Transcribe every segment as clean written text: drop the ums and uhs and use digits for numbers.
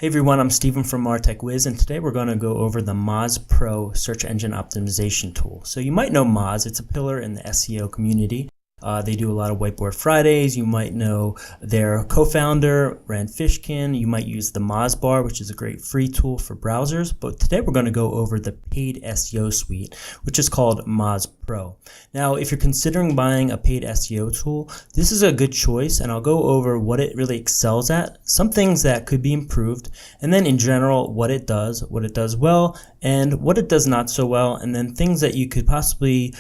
Hey everyone, I'm Steven from MarTech Wiz, and today we're going to go over the Moz Pro search engine optimization tool. So you might know Moz. It's a pillar in the SEO community. They do a lot of Whiteboard Fridays. You might know their co-founder, Rand Fishkin. You might use the Moz Bar, which is a great free tool for browsers. But today we're going to go over the paid SEO suite, which is called Moz Pro. Now, if you're considering buying a paid SEO tool, this is a good choice, and I'll go over what it really excels at, some things that could be improved, and then in general, what it does well, and what it does not so well, and then things that you could possibly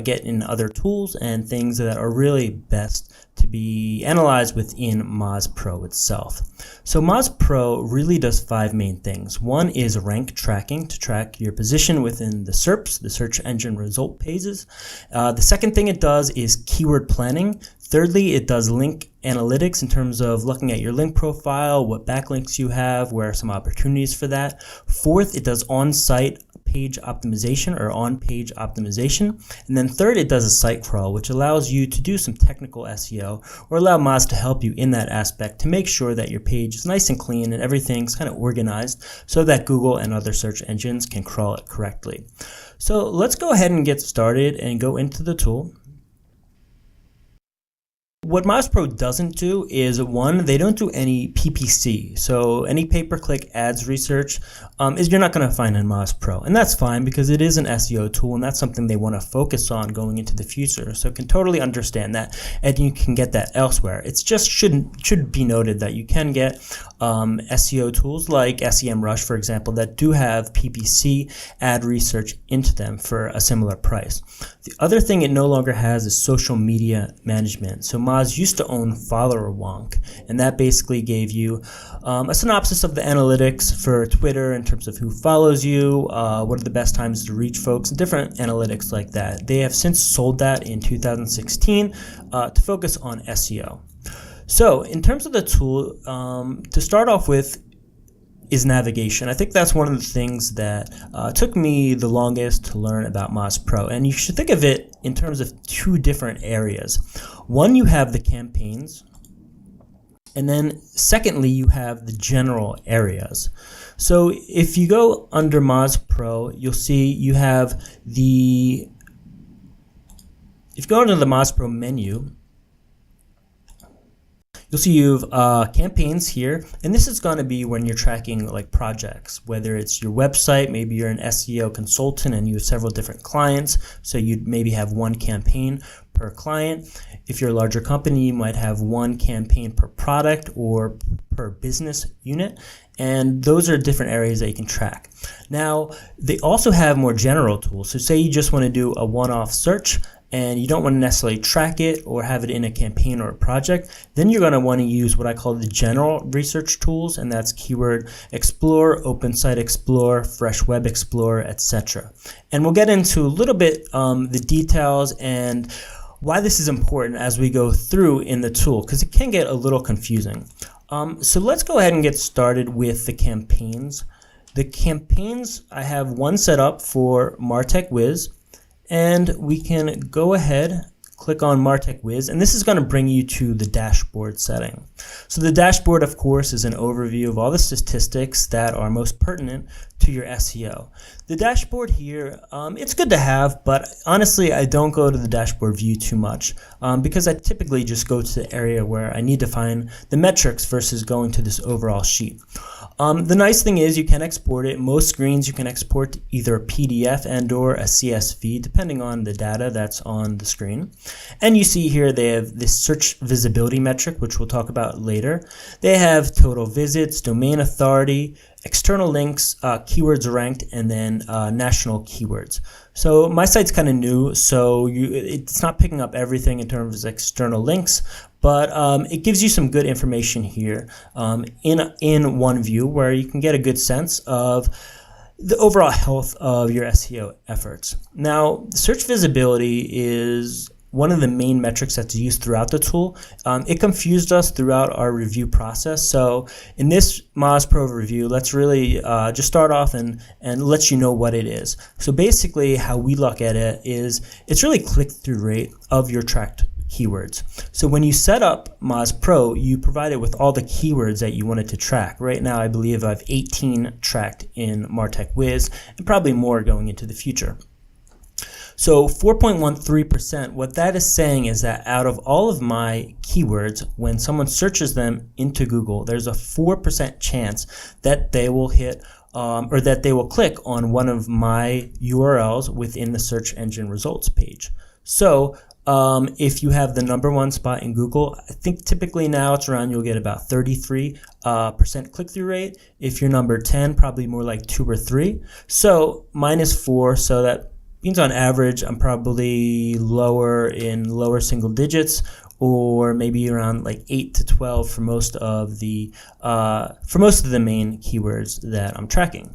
get in other tools and things that are really best to be analyzed within Moz Pro itself. So Moz Pro really does 5 main things. One is rank tracking, to track your position within the SERPs, the search engine result pages. The second thing it does is keyword planning. Thirdly, it does link analytics in terms of looking at your link profile, what backlinks you have, where are some opportunities for that. Fourth, it does on-site page optimization or on-page optimization. And then third, it does a site crawl, which allows you to do some technical SEO or allow Moz to help you in that aspect to make sure that your page is nice and clean and everything's kind of organized so that Google and other search engines can crawl it correctly. So let's go ahead and get started and go into the tool. What Moz Pro doesn't do is, one, they don't do any PPC. So any pay-per-click ads research is you're not going to find in Moz Pro. And that's fine because it is an SEO tool and that's something they want to focus on going into the future. So can totally understand that, and you can get that elsewhere. It's just should be noted that you can get SEO tools like SEMrush, for example, that do have PPC ad research into them for a similar price. The other thing it no longer has is social media management. So Moz used to own Follower Wonk, and that basically gave you a synopsis of the analytics for Twitter in terms of who follows you, what are the best times to reach folks, different analytics like that. They have since sold that in 2016 to focus on SEO. So in terms of the tool, to start off with is navigation. I think that's one of the things that took me the longest to learn about Moz Pro. And you should think of it in terms of 2 different areas. One, you have the campaigns. And then secondly, you have the general areas. So if you go under Moz Pro, you'll see you have if you go under the Moz Pro menu, you'll see you have campaigns here, and this is going to be when you're tracking like projects, whether it's your website, maybe you're an SEO consultant and you have several different clients, so you'd maybe have one campaign per client. If you're a larger company, you might have one campaign per product or per business unit, and those are different areas that you can track. Now, they also have more general tools, so say you just want to do a one-off search and you don't want to necessarily track it or have it in a campaign or a project, then you're going to want to use what I call the general research tools, and that's Keyword Explorer, Open Site Explorer, Fresh Web Explorer, etc. And we'll get into a little bit the details and why this is important as we go through in the tool, because it can get a little confusing. So let's go ahead and get started with the campaigns. The campaigns, I have one set up for MarTech Wiz, and we can go ahead, click on MarTech Wiz, and this is going to bring you to the dashboard setting. So the dashboard, of course, is an overview of all the statistics that are most pertinent to your SEO. The dashboard here, it's good to have, but honestly, I don't go to the dashboard view too much because I typically just go to the area where I need to find the metrics versus going to this overall sheet. The nice thing is you can export it. Most screens you can export either a PDF and or a CSV depending on the data that's on the screen. And you see here they have this search visibility metric, which we'll talk about later. They have total visits, domain authority, external links, keywords ranked, and then national keywords. So my site's kind of new, so it's not picking up everything in terms of external links, but it gives you some good information here in one view where you can get a good sense of the overall health of your SEO efforts. Now, search visibility is one of the main metrics that's used throughout the tool. It confused us throughout our review process. So in this Moz Pro review, let's really just start off and let you know what it is. So basically how we look at it is it's really click-through rate of your tracked keywords. So when you set up Moz Pro, you provide it with all the keywords that you wanted to track. Right now, I believe I have 18 tracked in MarTech Wiz, and probably more going into the future. So 4.13%, what that is saying is that out of all of my keywords, when someone searches them into Google, there's a 4% chance that they will hit or that they will click on one of my URLs within the search engine results page. So if you have the #1 spot in Google, I think typically now it's around, you'll get about 33% click-through rate. If you're number 10, probably more like 2 or 3. So -4, so that means on average I'm probably lower single digits, or maybe around like 8 to 12 for most of the main keywords that I'm tracking.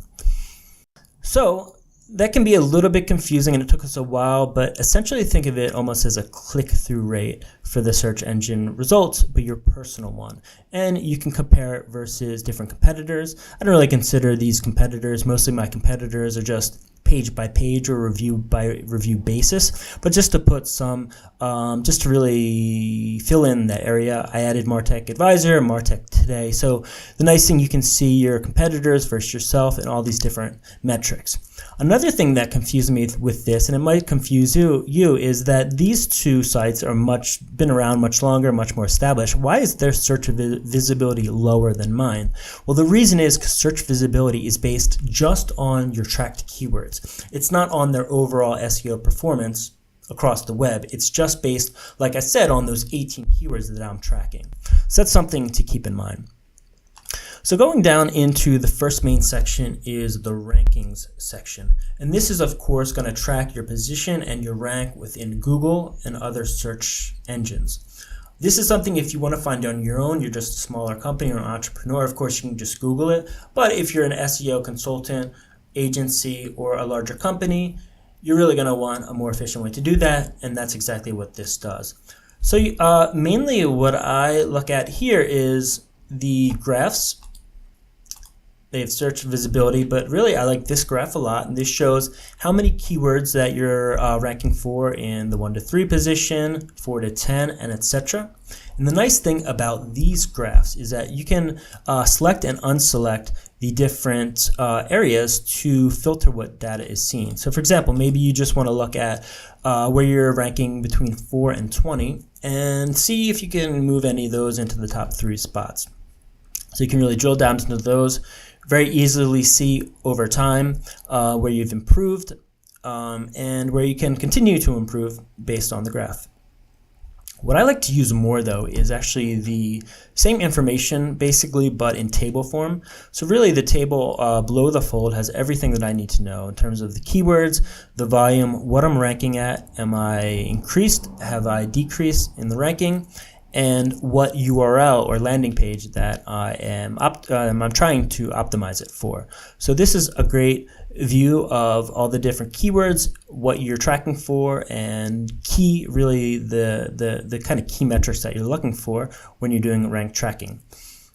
So that can be a little bit confusing, and it took us a while, but essentially think of it almost as a click-through rate for the search engine results, but your personal one. And you can compare it versus different competitors. I don't really consider these competitors. Mostly my competitors are just page by page or review by review basis, but just to put some, just to really fill in that area, I added MarTech Advisor and MarTech Today. So the nice thing, you can see your competitors versus yourself and all these different metrics. Another thing that confused me with this, and it might confuse you, is that these two sites are been around much longer, much more established. Why is their search visibility lower than mine? Well, the reason is because search visibility is based just on your tracked keywords. It's not on their overall SEO performance across the web. It's just based, like I said, on those 18 keywords that I'm tracking. So that's something to keep in mind. So going down into the first main section is the rankings section. And this is, of course, going to track your position and your rank within Google and other search engines. This is something, if you want to find on your own, you're just a smaller company or an entrepreneur, of course, you can just Google it. But if you're an SEO consultant, agency, or a larger company, you're really going to want a more efficient way to do that, and that's exactly what this does. So mainly what I look at here is the graphs. They have search visibility, but really I like this graph a lot, and this shows how many keywords that you're ranking for in the 1 to 3 position, 4 to 10, and etc. And the nice thing about these graphs is that you can select and unselect the different areas to filter what data is seen. So for example, maybe you just want to look at where you're ranking between 4 and 20 and see if you can move any of those into the top 3 spots. So you can really drill down into those, very easily see over time where you've improved and where you can continue to improve based on the graph. What I like to use more, though, is actually the same information, basically, but in table form. So really the table below the fold has everything that I need to know in terms of the keywords, the volume, what I'm ranking at, am I increased, have I decreased in the ranking, and what URL or landing page that I'm trying to optimize it for. So this is a great view of all the different keywords, what you're tracking for, and really the kind of key metrics that you're looking for when you're doing rank tracking.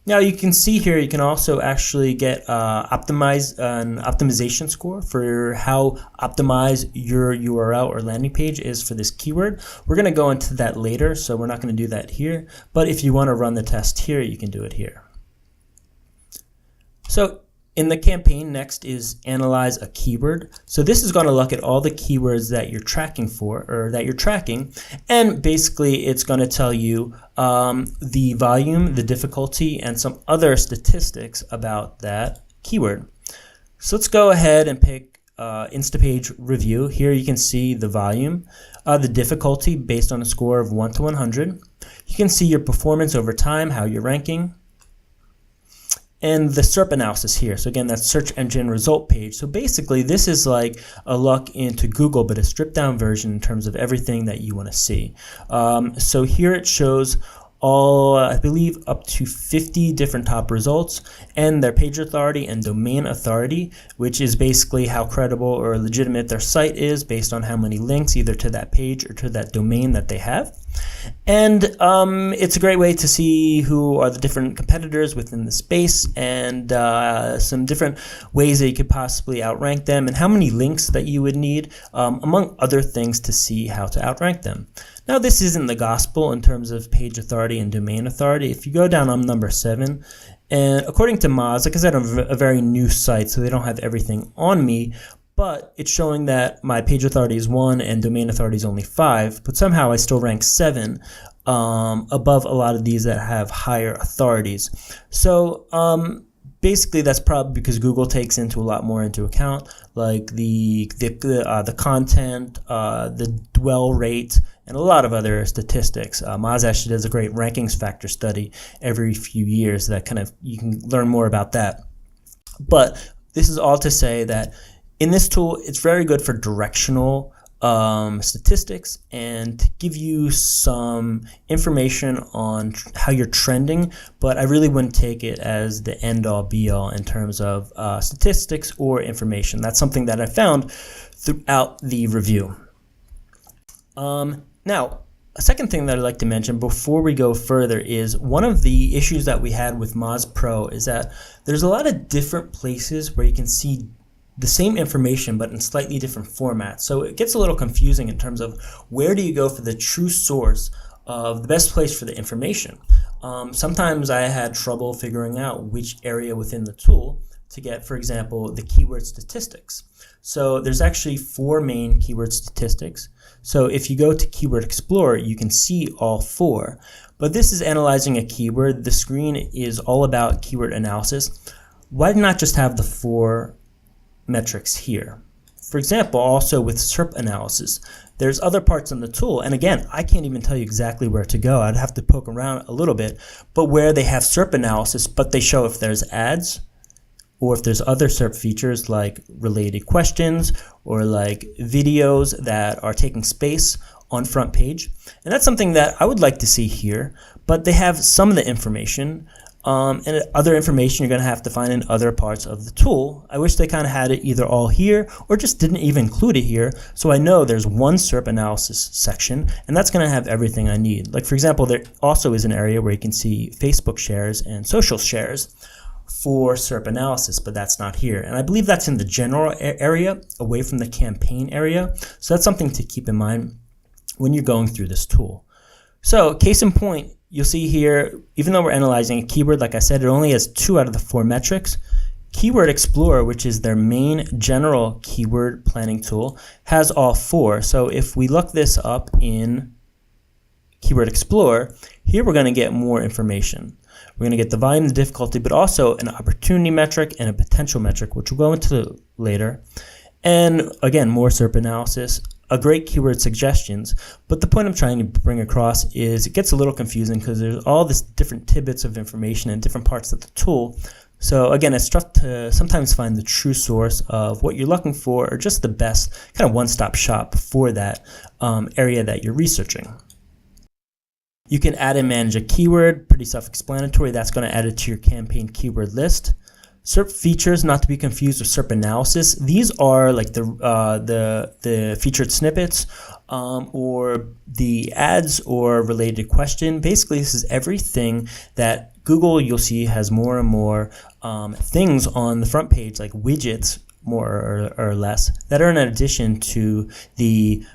Now you can see here, you can also actually get an optimization score for how optimized your URL or landing page is for this keyword. We're going to go into that later, so we're not going to do that here. But if you want to run the test here, you can do it here. So in the campaign, next is analyze a keyword. So this is going to look at all the keywords that you're tracking for, or that you're tracking, and basically it's going to tell you the volume, the difficulty, and some other statistics about that keyword. So let's go ahead and pick Instapage Review. Here you can see the volume, the difficulty based on a score of 1 to 100. You can see your performance over time, how you're ranking, and the SERP analysis here. So again, that's search engine result page. So basically this is like a look into Google, but a stripped down version in terms of everything that you want to see. So here it shows all, I believe, up to 50 different top results, and their page authority and domain authority, which is basically how credible or legitimate their site is based on how many links either to that page or to that domain that they have. And it's a great way to see who are the different competitors within the space, and some different ways that you could possibly outrank them, and how many links that you would need, among other things, to see how to outrank them. Now, this isn't the gospel in terms of page authority and domain authority. If you go down, I'm number 7. And according to Moz, like I said, I'm a very new site, so they don't have everything on me. But it's showing that my page authority is 1 and domain authority is only 5. But somehow I still rank 7 above a lot of these that have higher authorities. So basically, that's probably because Google takes a lot more into account, like the content, the dwell rate, and a lot of other statistics. Moz actually does a great rankings factor study every few years that you can learn more about that. But this is all to say that in this tool, it's very good for directional statistics and to give you some information on how you're trending, but I really wouldn't take it as the end-all be-all in terms of statistics or information. That's something that I found throughout the review. Now, a second thing that I'd like to mention before we go further is one of the issues that we had with Moz Pro is that there's a lot of different places where you can see the same information but in slightly different formats. So it gets a little confusing in terms of where do you go for the true source of the best place for the information. Sometimes I had trouble figuring out which area within the tool to get, for example, the keyword statistics. So there's actually 4 main keyword statistics. So if you go to Keyword Explorer, you can see all 4. But this is analyzing a keyword. The screen is all about keyword analysis. Why not just have the 4 metrics here? For example, also with SERP analysis, there's other parts in the tool, and again, I can't even tell you exactly where to go. I'd have to poke around a little bit, but where they have SERP analysis, but they show if there's ads or if there's other SERP features like related questions or like videos that are taking space on front page. And that's something that I would like to see here, but they have some of the information. And other information you're going to have to find in other parts of the tool. I wish they kind of had it either all here or just didn't even include it here, so I know there's one SERP analysis section, and that's going to have everything I need. Like, for example, there also is an area where you can see Facebook shares and social shares for SERP analysis, but that's not here. And I believe that's in the general area, away from the campaign area, so that's something to keep in mind when you're going through this tool. So, case in point, you'll see here, even though we're analyzing a keyword, like I said, it only has 2 out of the 4 metrics. Keyword Explorer, which is their main general keyword planning tool, has all 4. So if we look this up in Keyword Explorer, here we're going to get more information. We're going to get the volume, the difficulty, but also an opportunity metric and a potential metric, which we'll go into later. And again, more SERP analysis, a great keyword suggestions, but the point I'm trying to bring across is it gets a little confusing because there's all this different tidbits of information in different parts of the tool. So again, it's tough to sometimes find the true source of what you're looking for or just the best kind of one-stop shop for that area that you're researching. You can add and manage a keyword, pretty self-explanatory. That's going to add it to your campaign keyword list. SERP features, not to be confused with SERP analysis. These are like the featured snippets or the ads or related question. Basically, this is everything that Google, you'll see, has more and more things on the front page, like widgets, more or less, that are in addition to the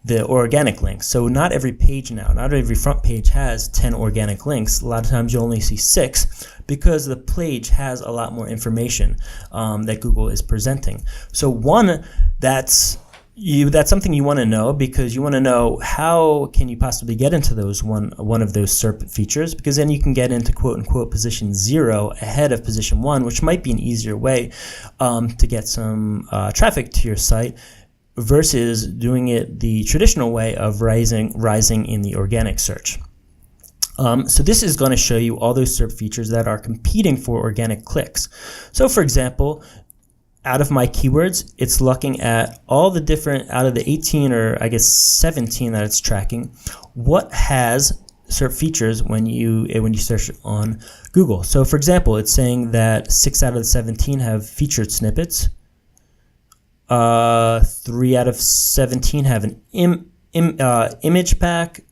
organic links. So not every page now, not every front page has 10 organic links. A lot of times you only see 6 because the page has a lot more information that Google is presenting. So one, that's something you want to know, because you want to know how can you possibly get into those one of those SERP features, because then you can get into quote unquote position 0 ahead of position 1, which might be an easier way to get some traffic to your site, versus doing it the traditional way of rising in the organic search. So this is going to show you all those SERP features that are competing for organic clicks. So for example, out of my keywords, it's looking at all the different, out of the 18 or I guess 17 that it's tracking, what has SERP features when you search on Google. So for example, it's saying that 6 out of the 17 have featured snippets. 3 out of 17 have an image pack.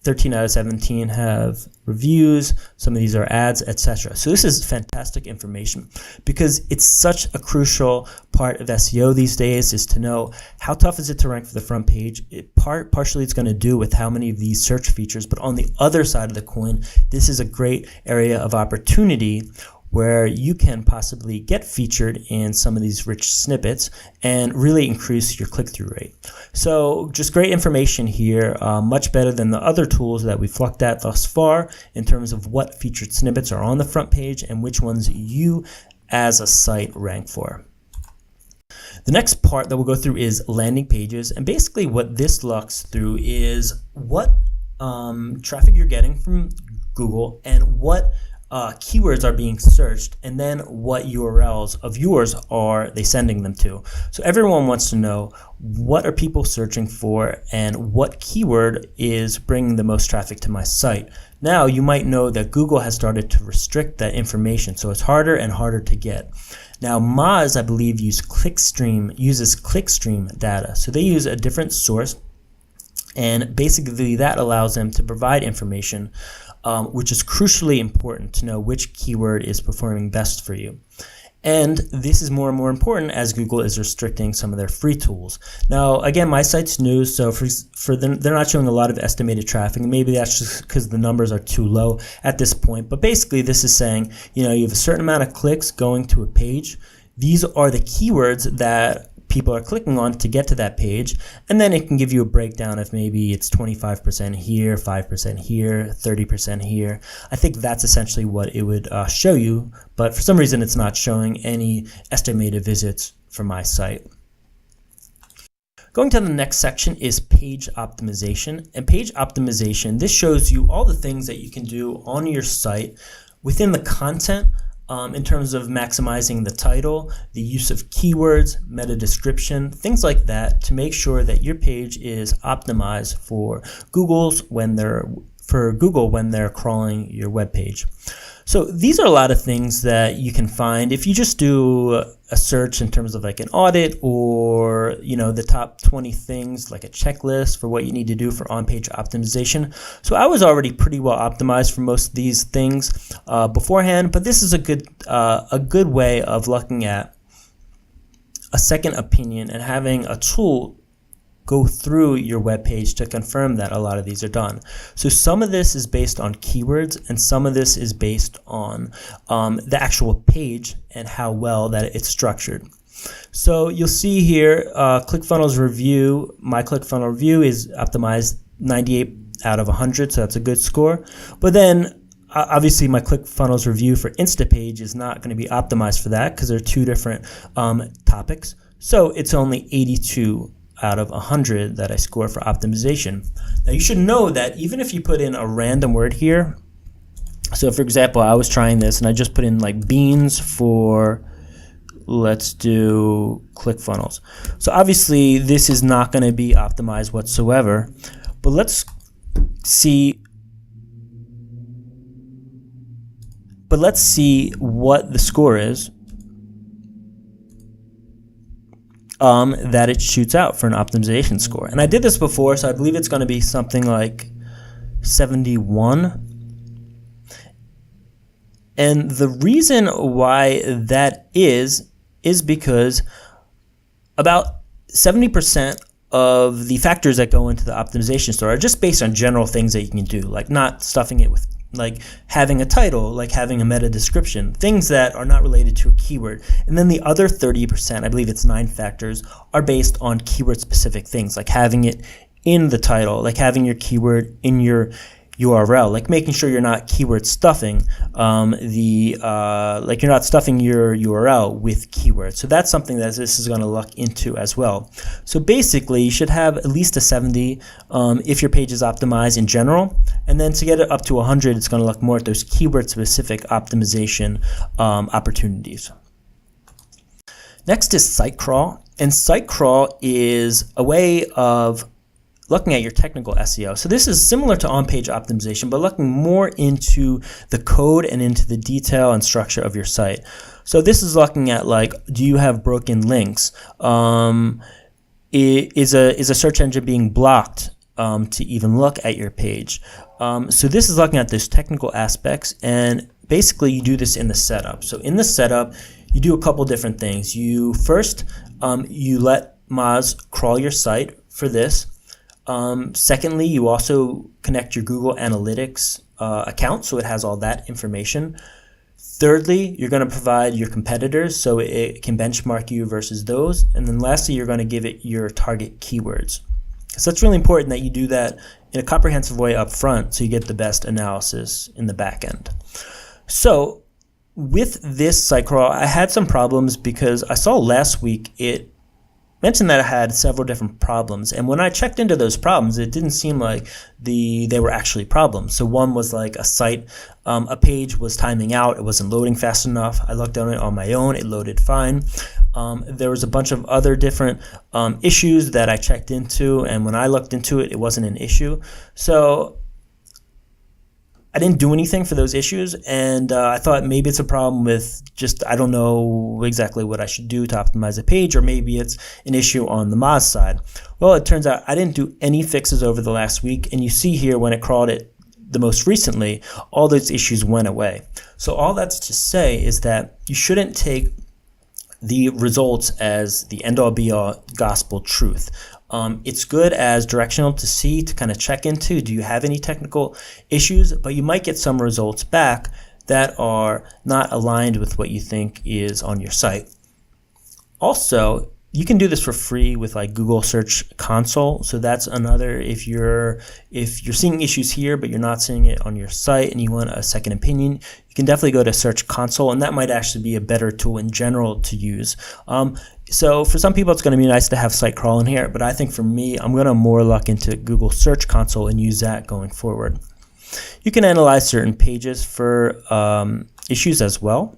13 out of 17 have reviews, some of these are ads, etc. So this is fantastic information because it's such a crucial part of SEO these days, is to know how tough is it to rank for the front page. Partially it's going to do with how many of these search features, but on the other side of the coin, this is a great area of opportunity where you can possibly get featured in some of these rich snippets and really increase your click-through rate. So just great information here, much better than the other tools that we've looked at thus far in terms of what featured snippets are on the front page and which ones you as a site rank for. The next part that we'll go through is landing pages, and basically what this looks through is what traffic you're getting from Google and what keywords are being searched, and then what URLs of yours are they sending them to. So everyone wants to know, what are people searching for and what keyword is bringing the most traffic to my site. Now you might know that Google has started to restrict that information, so it's harder and harder to get. Now Moz, I believe, uses clickstream data. So they use a different source, and basically that allows them to provide information which is crucially important to know which keyword is performing best for you. And this is more and more important as Google is restricting some of their free tools. Now, again, my site's new, so for them, they're not showing a lot of estimated traffic. Maybe that's just because the numbers are too low at this point. But basically, this is saying, you have a certain amount of clicks going to a page. These are the keywords that people are clicking on to get to that page, and then it can give you a breakdown of maybe it's 25% here, 5% here, 30% here. I think that's essentially what it would show you, but for some reason it's not showing any estimated visits for my site. Going to the next section is page optimization. And page optimization, this shows you all the things that you can do on your site within the content, in terms of maximizing the title, the use of keywords, meta description, things like that, to make sure that your page is optimized for Google when they're crawling your web page. So these are a lot of things that you can find if you just do a search in terms of like an audit, or the top 20 things, like a checklist for what you need to do for on-page optimization. So I was already pretty well optimized for most of these things beforehand, but this is a good way of looking at a second opinion and having a tool go through your web page to confirm that a lot of these are done. So some of this is based on keywords, and some of this is based on the actual page and how well that it's structured. So you'll see here, ClickFunnels review, my ClickFunnels review is optimized 98 out of 100, so that's a good score. But then obviously my ClickFunnels review for Instapage is not going to be optimized for that because they're two different topics. So it's only 82 out of 100 that I score for optimization. Now you should know that even if you put in a random word here, so for example, I was trying this and I just put in like beans for, let's do ClickFunnels. So obviously this is not going to be optimized whatsoever, but let's see what the score is that it shoots out for an optimization score. And I did this before, so I believe it's going to be something like 71. And the reason why that is because about 70% of the factors that go into the optimization score are just based on general things that you can do, like not stuffing it with, like having a title, like having a meta description, things that are not related to a keyword. And then the other 30%, I believe it's 9 factors, are based on keyword specific things, like having it in the title, like having your keyword in your URL, like making sure you're not keyword stuffing like you're not stuffing your URL with keywords. So that's something that this is going to look into as well. So basically you should have at least a 70 if your page is optimized in general, and then to get it up to 100 it's going to look more at those keyword specific optimization opportunities. Next is site crawl, and site crawl is a way of looking at your technical SEO. So this is similar to on-page optimization, but looking more into the code and into the detail and structure of your site. So this is looking at, like, do you have broken links? Is a search engine being blocked to even look at your page. So this is looking at those technical aspects, and basically you do this in the setup. So in the setup, you do a couple different things. You first, you let Moz crawl your site for this. Secondly, you also connect your Google Analytics account, so it has all that information. Thirdly, you're going to provide your competitors so it can benchmark you versus those. And then lastly, you're going to give it your target keywords. So it's really important that you do that in a comprehensive way up front so you get the best analysis in the back end. So with this site crawl, I had some problems because I saw last week it mentioned that I had several different problems, and when I checked into those problems, it didn't seem like they were actually problems. So one was like a site, a page was timing out, it wasn't loading fast enough. I looked on it on my own, it loaded fine. There was a bunch of other different issues that I checked into, and when I looked into it, it wasn't an issue. So I didn't do anything for those issues, and I thought maybe it's a problem with just, I don't know exactly what I should do to optimize a page, or maybe it's an issue on the Moz side. Well, it turns out I didn't do any fixes over the last week, and you see here when it crawled it the most recently, all those issues went away. So all that's to say is that you shouldn't take the results as the end-all be-all gospel truth. It's good as directional to see, to kind of check into, do you have any technical issues? But you might get some results back that are not aligned with what you think is on your site. Also, you can do this for free with like Google Search Console. So that's another, if you're seeing issues here, but you're not seeing it on your site and you want a second opinion, you can definitely go to Search Console, and that might actually be a better tool in general to use. So for some people, it's going to be nice to have site crawl in here, but I think for me, I'm going to more look into Google Search Console and use that going forward. You can analyze certain pages for issues as well.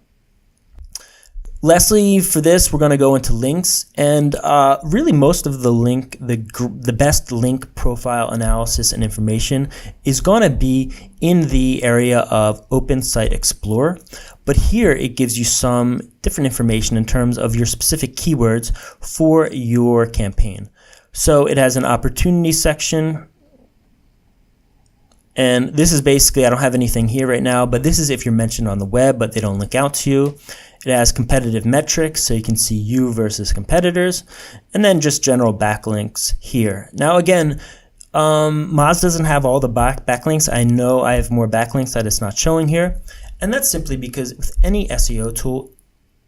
Lastly, for this, we're going to go into links, and really most of the best link profile analysis and information is going to be in the area of Open Site Explorer. But here it gives you some different information in terms of your specific keywords for your campaign. So it has an opportunity section. And this is basically, I don't have anything here right now, but this is if you're mentioned on the web, but they don't link out to you. It has competitive metrics, so you can see you versus competitors, and then just general backlinks here. Now again, Moz doesn't have all the backlinks. I know I have more backlinks that it's not showing here, and that's simply because with any SEO tool,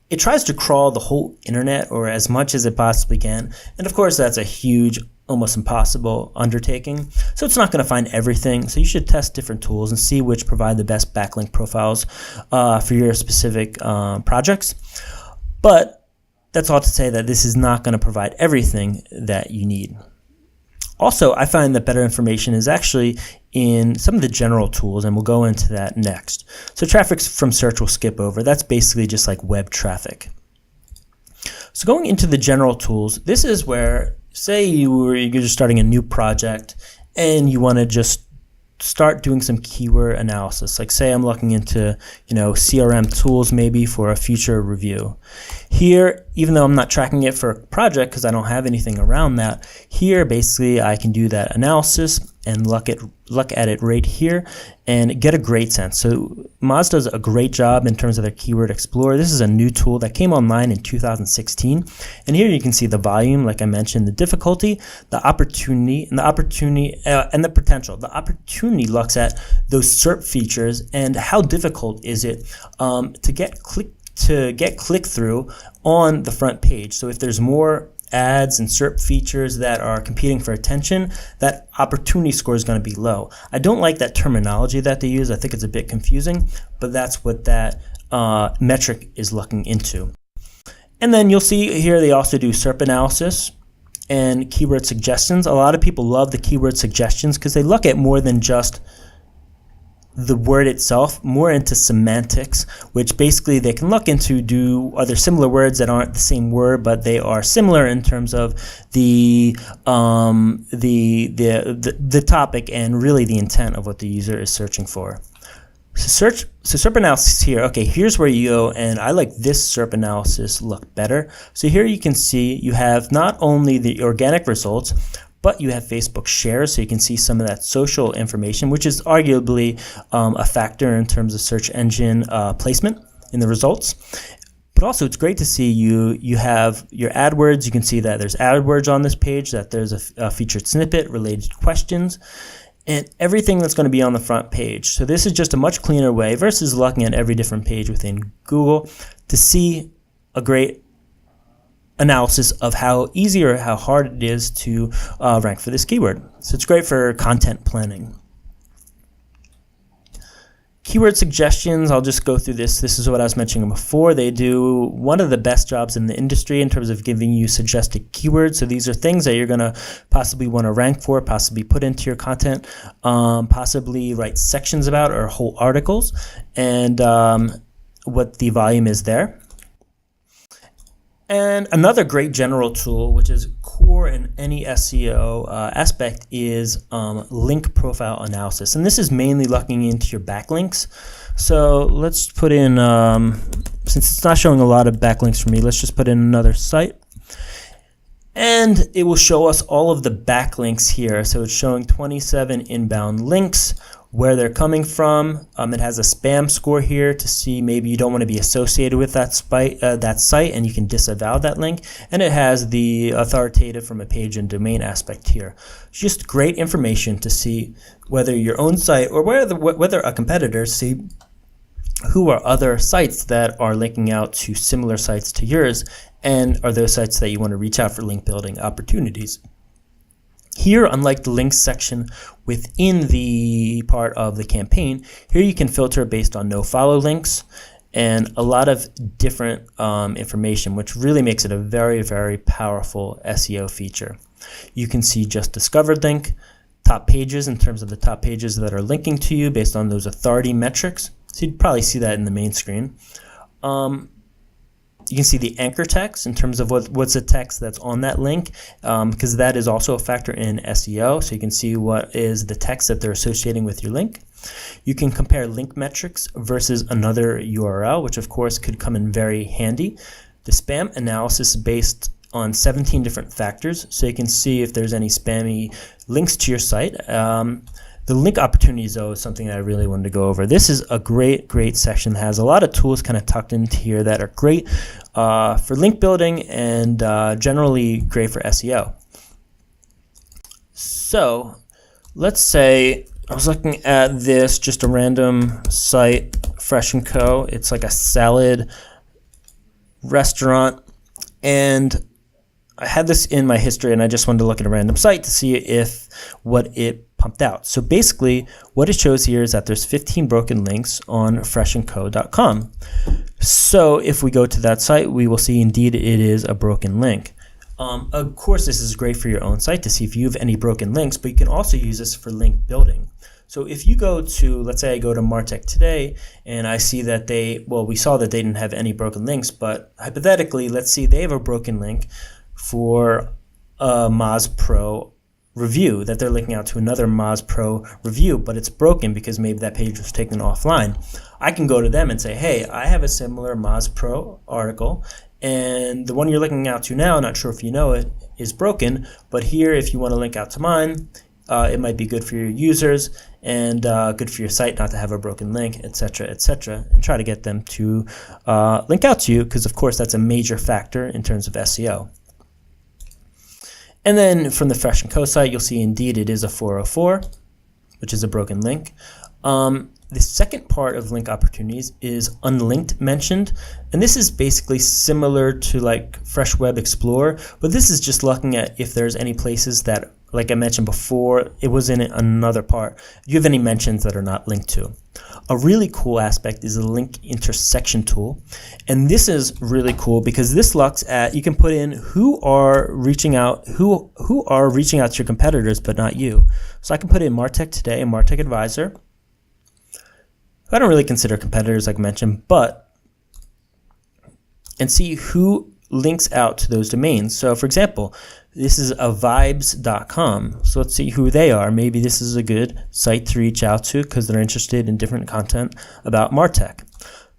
it tries to crawl the whole internet or as much as it possibly can, and of course that's a huge, almost impossible undertaking. So it's not going to find everything. So you should test different tools and see which provide the best backlink profiles for your specific projects. But that's all to say that this is not going to provide everything that you need. Also, I find that better information is actually in some of the general tools, and we'll go into that next. So traffic from search we'll skip over. That's basically just like web traffic. So going into the general tools, this is where, say you're just starting a new project and you want to just start doing some keyword analysis. Like say I'm looking into, CRM tools maybe for a future review. Here, even though I'm not tracking it for a project because I don't have anything around that, here basically I can do that analysis and look at it right here and get a great sense. So Moz does a great job in terms of their Keyword Explorer. This is a new tool that came online in 2016. And here you can see the volume, like I mentioned, the difficulty, the opportunity, and the potential. The opportunity looks at those SERP features and how difficult is it to get click-through on the front page. So if there's more ads and SERP features that are competing for attention, that opportunity score is going to be low. I don't like that terminology that they use. I think it's a bit confusing, but that's what that metric is looking into. And then you'll see here they also do SERP analysis and keyword suggestions. A lot of people love the keyword suggestions because they look at more than just the word itself, more into semantics, which basically they can look into, are there similar words that aren't the same word, but they are similar in terms of the topic and really the intent of what the user is searching for. So SERP analysis here, okay, here's where you go, and I like this SERP analysis look better. So here you can see you have not only the organic results, but you have Facebook shares, so you can see some of that social information, which is arguably a factor in terms of search engine placement in the results. But also it's great to see you have your AdWords. You can see that there's AdWords on this page, that there's a featured snippet, related questions, and everything that's going to be on the front page. So this is just a much cleaner way versus looking at every different page within Google to see a great analysis of how easy or how hard it is to rank for this keyword. So it's great for content planning. Keyword suggestions, I'll just go through this. This is what I was mentioning before. They do one of the best jobs in the industry in terms of giving you suggested keywords. So these are things that you're going to possibly want to rank for, possibly put into your content, possibly write sections about or whole articles, and what the volume is there. And another great general tool, which is core in any SEO aspect, is link profile analysis. And this is mainly looking into your backlinks. So let's put in, since it's not showing a lot of backlinks for me, let's just put in another site. And it will show us all of the backlinks here. So it's showing 27 inbound links, where they're coming from. It has a spam score here to see maybe you don't want to be associated with that site and you can disavow that link. And it has the authoritative from a page and domain aspect here. It's just great information to see whether your own site or whether a competitor, see who are other sites that are linking out to similar sites to yours, and are those sites that you want to reach out for link building opportunities. Here, unlike the links section within the part of the campaign, here you can filter based on no follow links and a lot of different information, which really makes it a very, very powerful SEO feature. You can see just discovered link, top pages in terms of the top pages that are linking to you based on those authority metrics. So you'd probably see that in the main screen. You can see the anchor text in terms of what's the text that's on that link, because that is also a factor in SEO. So you can see what is the text that they're associating with your link. You can compare link metrics versus another URL, which of course could come in very handy. The spam analysis is based on 17 different factors, so you can see if there's any spammy links to your site. The link opportunities, though, is something that I really wanted to go over. This is a great section. It has a lot of tools kind of tucked into here that are great for link building and generally great for SEO. So let's say I was looking at this, just a random site, Fresh & Co. It's like a salad restaurant, and I had this in my history, and I just wanted to look at a random site to see if what it pumped out. So basically what it shows here is that there's 15 broken links on freshandco.com. So if we go to that site, we will see indeed it is a broken link. Of course, this is great for your own site to see if you have any broken links, but you can also use this for link building. So if you go to, let's say I go to MarTech today and I see that we saw that they didn't have any broken links, but hypothetically, let's see they have a broken link for a Moz Pro review that they're linking out to another Moz Pro review, but it's broken because maybe that page was taken offline. I can go to them and say, hey, I have a similar Moz Pro article, and the one you're linking out to now, not sure if you know it, is broken, but here if you want to link out to mine, it might be good for your users and good for your site not to have a broken link, etc., and try to get them to link out to you, because of course that's a major factor in terms of SEO. And then from the Fresh & Co site, you'll see indeed it is a 404, which is a broken link. The second part of link opportunities is unlinked mentioned, and this is basically similar to like Fresh Web Explorer, but this is just looking at if there's any places that, like I mentioned before, it was in another part. Do you have any mentions that are not linked to? A really cool aspect is the link intersection tool, and this is really cool because this looks at, you can put in who are reaching out to your competitors but not you. So I can put in MarTech Today and MarTech Advisor. I don't really consider competitors, like I mentioned, and see who links out to those domains. So for example, this is a vibes.com. So let's see who they are. Maybe this is a good site to reach out to because they're interested in different content about MarTech.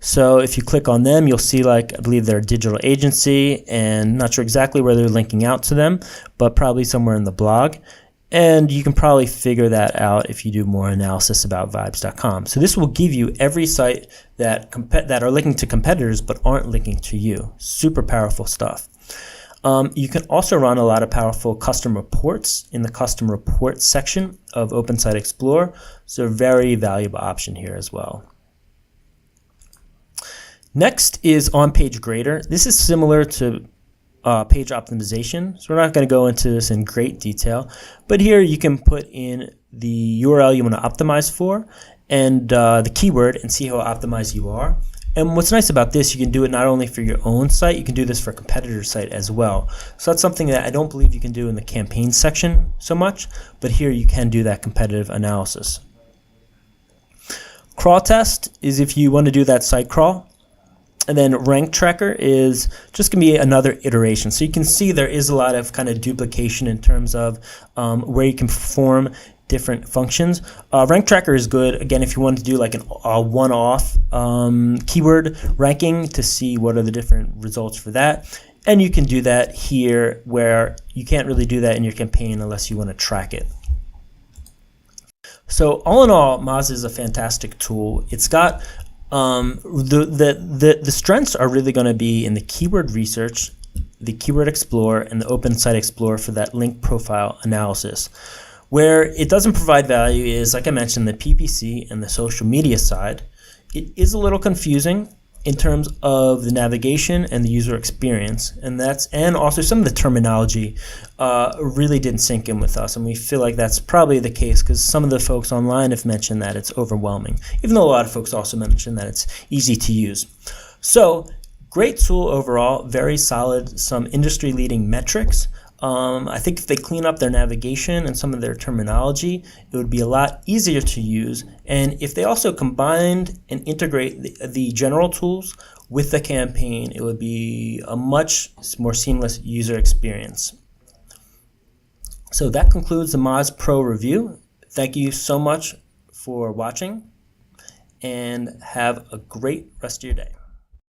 So if you click on them, you'll see, like, I believe they're a digital agency, and not sure exactly where they're linking out to them, but probably somewhere in the blog. And you can probably figure that out if you do more analysis about vibes.com. So this will give you every site that are linking to competitors but aren't linking to you. Super powerful stuff. You can also run a lot of powerful custom reports in the custom reports section of Open Site Explorer. So a very valuable option here as well. Next is on-page grader. This is similar to page optimization, so we're not going to go into this in great detail, but here you can put in the URL you want to optimize for and the keyword and see how optimized you are. And what's nice about this, you can do it not only for your own site, you can do this for a competitor site as well. So that's something that I don't believe you can do in the campaign section so much, but here you can do that competitive analysis. Crawl test is if you want to do that site crawl. And then rank tracker is just going to be another iteration. So you can see there is a lot of kind of duplication in terms of where you can perform different functions. Rank tracker is good, again, if you want to do like a one-off keyword ranking to see what are the different results for that. And you can do that here where you can't really do that in your campaign unless you want to track it. So all in all, Moz is a fantastic tool. It's got the strengths are really going to be in the keyword research, the keyword explorer, and the open site explorer for that link profile analysis. Where it doesn't provide value is, like I mentioned, the PPC and the social media side. It is a little confusing in terms of the navigation and the user experience, and also some of the terminology really didn't sink in with us, and we feel like that's probably the case because some of the folks online have mentioned that it's overwhelming, even though a lot of folks also mentioned that it's easy to use. So great tool overall, very solid, some industry-leading metrics. I think if they clean up their navigation and some of their terminology, it would be a lot easier to use. And if they also combined and integrate the general tools with the campaign, it would be a much more seamless user experience. So that concludes the Moz Pro review. Thank you so much for watching, and have a great rest of your day.